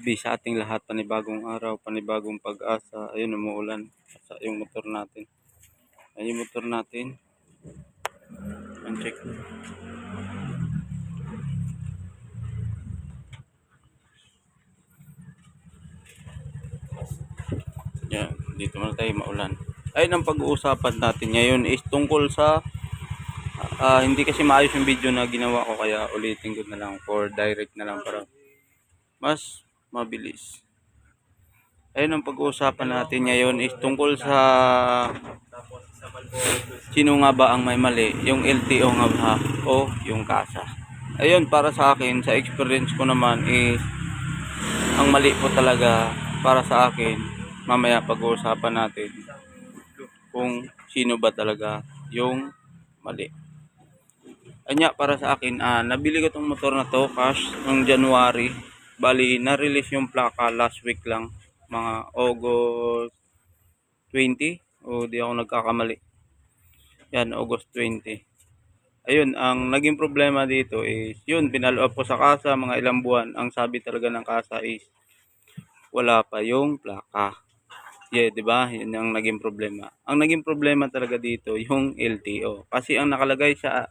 Sa ating lahat, panibagong araw, panibagong pag-asa. Ayun, umuulan sa yung motor natin. Ayun yung motor natin. Check. Yan, dito na tayo maulan. Ayun ang pag-uusapan natin ngayon is tungkol sa hindi kasi maayos yung video na ginawa ko, kaya ulitin ko na lang for direct na lang para mas mabilis. Ayun ang pag-uusapan natin ngayon is tungkol sa sino nga ba ang may mali, yung LTO nga ba o yung kasa. Ayun, para sa akin, sa experience ko naman is ang mali po talaga para sa akin. Mamaya pag-uusapan natin kung sino ba talaga yung mali. Anya, para sa akin, nabili ko tong motor na to cash noong January. Bali, na-release yung plaka last week lang, mga August 20 o di ako nagkakamali. Yan, August 20. Ayun, ang naging problema dito is yun, pinalo up ko sa kasa mga ilang buwan. Ang sabi talaga ng kasa is wala pa yung plaka. Yeah, 'di ba? Yun ang naging problema. Ang naging problema talaga dito yung LTO. Kasi ang nakalagay sa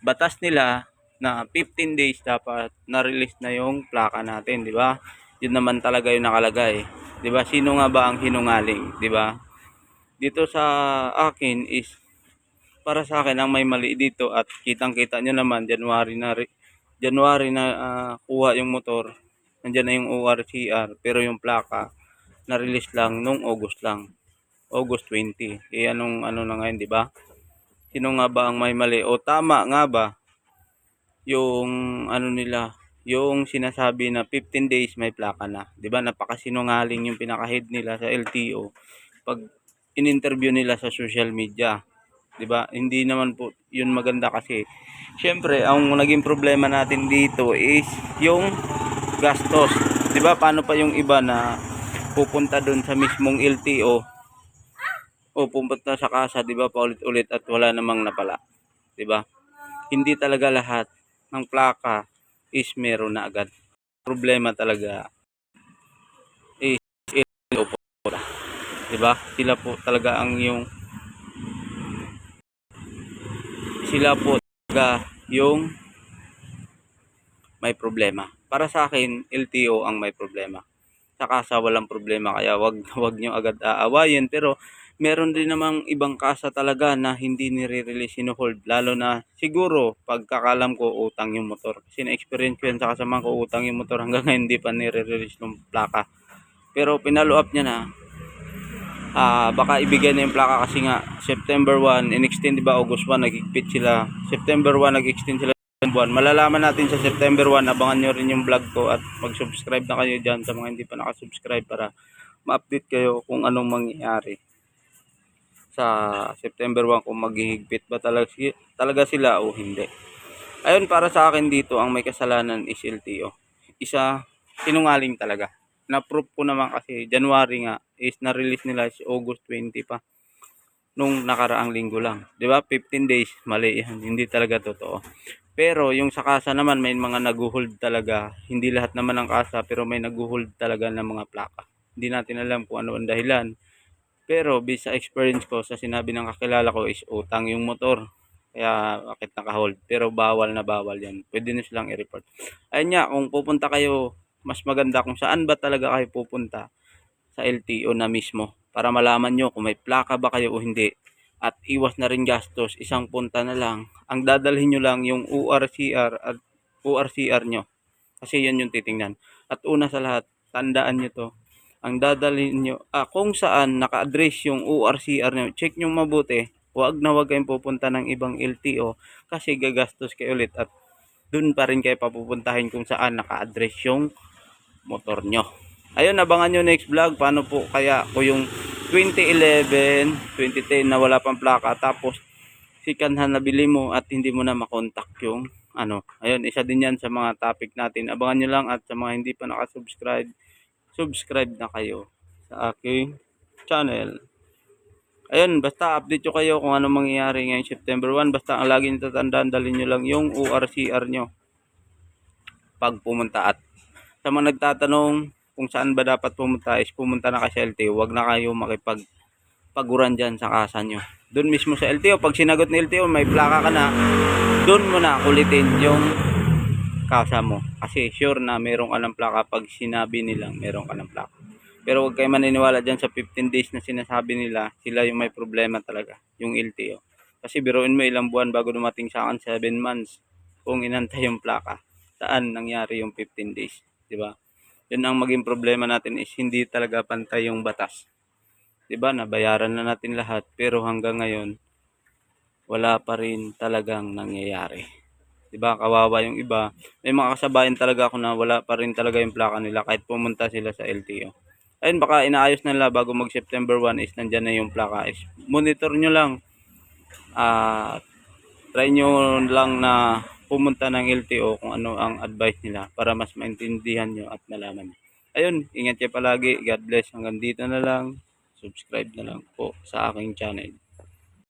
batas nila na 15 days dapat na-release na yung plaka natin, 'di ba? Yun naman talaga yung nakalagay. 'Di ba? Sino nga ba ang sinungaling, 'di ba? Dito sa akin is para sa akin ang may mali dito, at kitang-kita nyo naman January na kuha yung motor. Nandiyan na yung ORCR, pero yung plaka na-release lang nung August lang. August 20. Anong ano na ngayon, 'di ba? Sino nga ba ang may mali o tama nga ba yung ano nila, yung sinasabi na 15 days may plaka na, 'di ba? Napakasinungaling yung pinaka-head nila sa LTO pag in-interview nila sa social media. 'Di ba? Hindi naman po 'yun maganda kasi syempre ang naging problema natin dito is yung gastos. 'Di ba? Paano pa yung iba na pupunta doon sa mismong LTO o pupunta sa kasa, 'di ba, paulit-ulit at wala namang napala, 'di ba? Hindi talaga lahat ng plaka is meron na agad. Problema talaga is LTO po, 'di ba? Sila po talaga yung may problema. Para sa akin, LTO ang may problema. Sa kasa walang problema, kaya wag nyo agad aawayin, pero meron din namang ibang kasa talaga na hindi nire-release, sino-hold, lalo na siguro pagkakalam ko utang yung motor. Kasi na-experience ko yan sa kasama ko, utang yung motor hanggang ngayon hindi pa nire-release ng plaka. Pero pinalo up niya na, baka ibigay na yung plaka kasi nga September 1 in-extend, diba? August 1 nag-higpit sila, September 1 nag-extend sila buwan. Malalaman natin sa September 1. Abangan nyo rin yung vlog ko at mag-subscribe na kayo dyan sa mga hindi pa nakasubscribe para ma-update kayo kung anong mangyayari sa September 1, kung maghihigpit ba talaga sila o hindi. Ayun, para sa akin dito ang may kasalanan is LTO. Isa, sinungaling talaga. Na-proof ko naman kasi January nga is na-release nila is August 20 pa. Nung nakaraang linggo lang. 'Di ba? 15 days, mali yan. Hindi talaga totoo. Pero yung sa kasa naman may mga nag-hold talaga. Hindi lahat naman ng kasa, pero may nag-hold talaga ng mga plaka. Hindi natin alam kung ano ang dahilan. Pero based sa experience ko, sa sinabi ng kakilala ko is utang yung motor. Kaya bakit naka-hold. Pero bawal na bawal yan. Pwede na silang i-report. Ayun nga, kung pupunta kayo, mas maganda kung saan ba talaga kayo pupunta sa LTO na mismo, para malaman nyo kung may plaka ba kayo o hindi. At iwas na rin gastos, isang punta na lang. Ang dadalhin nyo lang yung ORCR at ORCR nyo. Kasi yan yung titingnan. At una sa lahat, tandaan nyo to. Ang dadalhin nyo, kung saan naka-address yung ORCR nyo, check nyo mabuti. Huwag na huwag kayong pupunta ng ibang LTO kasi gagastos kayo ulit at dun pa rin kayo papupuntahin kung saan naka-address yung motor nyo. Ayun, abangan nyo next vlog. Paano po kaya ko yung 2011, 2010 na wala pang plaka, tapos sikanhan na bili mo at hindi mo na makontak yung ano. Ayun, isa din yan sa mga topic natin. Abangan nyo lang, at sa mga hindi pa nakasubscribe, subscribe na kayo sa aking channel. Ayun, basta update nyo kayo kung ano mangyayari ngayong September 1. Basta ang lagi nyo tatandaan, dalhin nyo lang yung ORCR nyo pag pumunta. At Sa mga nagtatanong kung saan ba dapat pumunta is pumunta na kayo sa LTO. Huwag na kayo makipagpaguran dyan sa kasa nyo. Doon mismo sa LTO, pag sinagot ni LTO may plaka ka na, doon mo na kulitin yung kasa mo. Kasi sure na meron ka ng plaka pag sinabi nilang meron ka ng plaka. Pero huwag kayo maniniwala dyan sa 15 days na sinasabi nila, sila yung may problema talaga, yung LTO. Kasi biruin mo ilang buwan bago dumating sa akin, 7 months kung inantay yung plaka. Saan nangyari yung 15 days, di ba? Yun ang maging problema natin is hindi talaga pantay yung batas. Di ba? Nabayaran na natin lahat pero hanggang ngayon wala pa rin talagang nangyayari. 'Di ba? Kawawa yung iba. May mga kasabayan talaga ako na wala pa rin talaga yung plaka nila kahit pumunta sila sa LTO. Ayun, baka inaayos na nila bago mag September 1 is nandyan na yung plaka. Is monitor nyo lang. Try nyo lang na pumunta ng LTO kung ano ang advice nila para mas maintindihan nyo at malaman nyo. Ayun, ingat kayo palagi. God bless. Hanggang dito na lang. Subscribe na lang po sa aking channel.